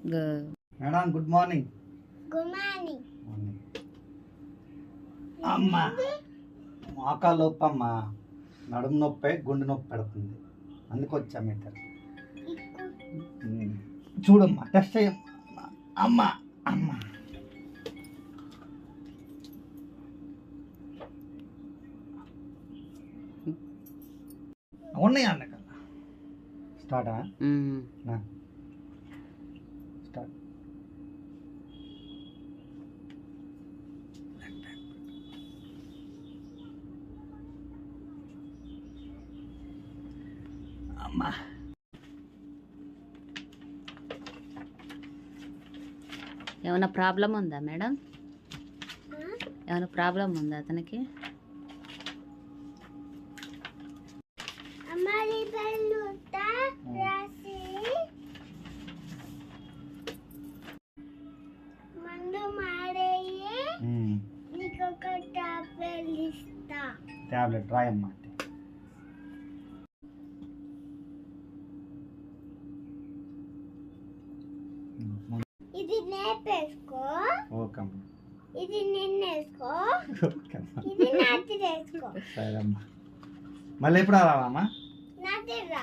Madam good morning. Good morning. అమ్మా మోకాలు నొప్పి అమ్మా, నడుము నొప్పి, గుండె నొప్పి పెడుతుంది, అందుకు వచ్చాము ఇద్దరు. చూడమ్మా, టెస్ట్ చేయమ్మా. అమ్మా అమ్మా ఉన్నాయా అన్నకల్లా. స్టార్టా స్టార్ట్. అమ్మా ఏమైనా ప్రాబ్లం ఉందా మేడం? ఏమైనా ప్రాబ్లం ఉందా అతనికి? టాబ్లెట్ రాయమ్మా. ఇది నేపేసుకో. ఓకే. ఇది నిన్నేసుకో. ఓకే. ఇది నాటి వేసుకో. సరే అమ్మా. మళ్ళీ ఎప్పుడు రావాలమ్మా? నాటి రా.